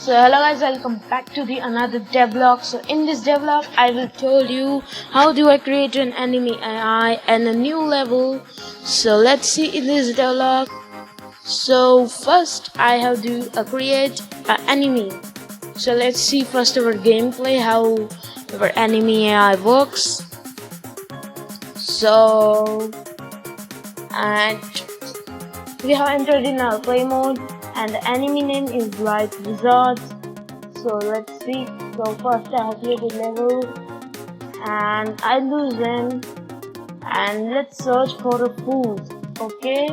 So hello guys, welcome back to the another devlog. So in this devlog I will tell you how do I create an enemy AI and a new level. So let's see in this devlog. So first I have to create an enemy. So let's see first our gameplay, how our enemy AI works. So and we have entered in our play mode and the enemy name is Light Wizard. So let's see. So first I have created level and I lose him, and let's search for a food. Okay,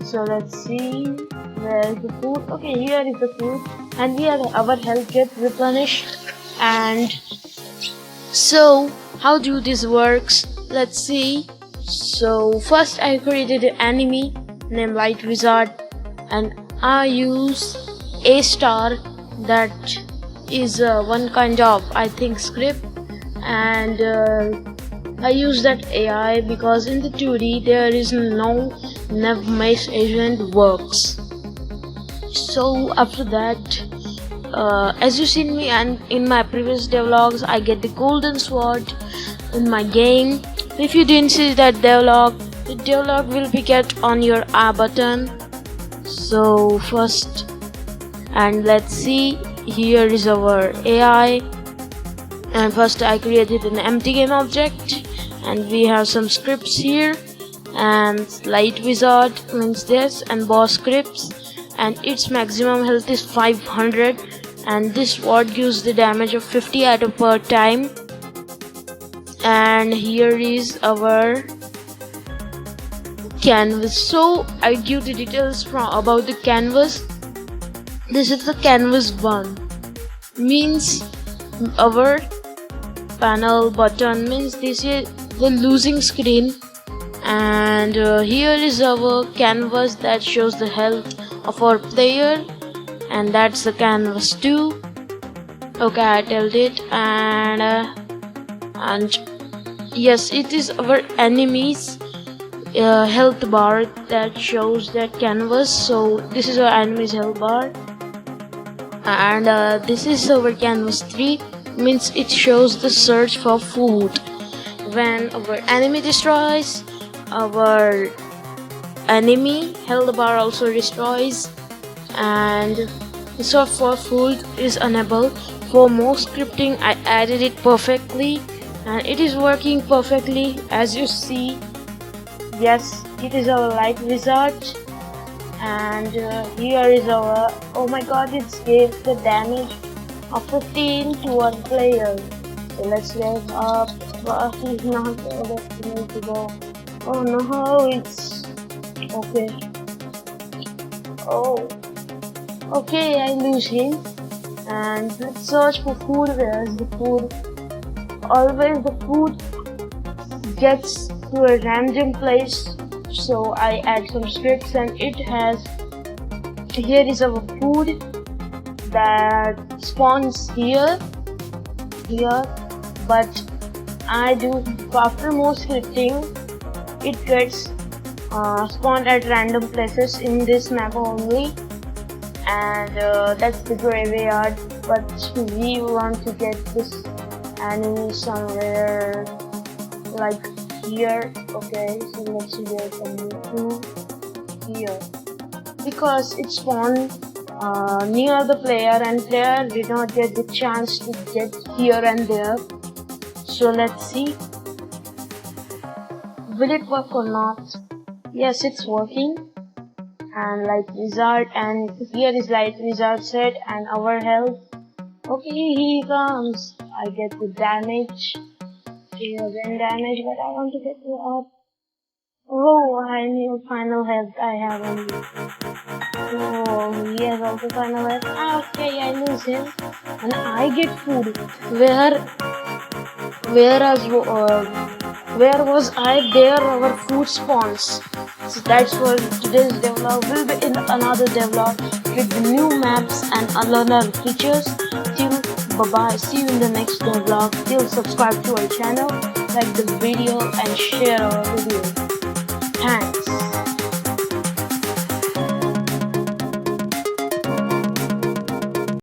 so let's see where is the food. Okay, here is the food, and here our health gets replenished. And so how do this works? Let's see. So first I created an enemy named Light Wizard, and I use a star, that is one kind of I think script, and I use that AI because in the 2D there is no nav mesh agent works. So after that, as you seen me and in my previous devlogs, I get the golden sword in my game. If you didn't see that devlog, the devlog will be get on your A button. So first, and let's see, here is our AI, and first I created an empty game object, and we have some scripts here, and Light Wizard means this, and boss scripts, and its maximum health is 500, and this sword gives the damage of 50 items per time. And here is our canvas. So I give the details about the canvas. This is the canvas 1, means our panel button, means this is the losing screen, and here is our canvas that shows the health of our player, and that's the canvas 2. Okay, I told it, and yes, it is our enemies health bar that shows that canvas. So this is our enemy's health bar, and this is our canvas 3, means it shows the search for food. When our enemy destroys, our enemy health bar also destroys, and the search for food is enabled. For more scripting I added it perfectly, and it is working perfectly as you see. Yes, it is our Light Wizard, and here is our, oh my god, it gave the damage of 15 to our player. So let's get up, but he's not able to go. Oh no, it's okay. Oh, okay, I lose him, and let's search for food. Where is the food? Always the food gets to a random place, so I add some scripts, and it has, here is our food that spawns here, but I do, after more scripting, it gets spawned at random places in this map only, and that's the graveyard. But we want to get this enemy somewhere like here. Okay, so let's get a new here, because it spawned near the player, and player did not get the chance to get here and there. So let's see, will it work or not? Yes, it's working. And Light Wizard, and here is Light Wizard set, and our health. Okay, he comes. I get the damage. Again damage, but I want to get you up. Oh, I need final health. I have only. Oh, he has also final health. Okay, I lose him, and I get food. Where was I? There our food spawns. So that's for today's devlog. We'll be in another devlog with new maps and other features. Till bye bye. See you in the next devlog. Till subscribe to our channel, like the video, and share our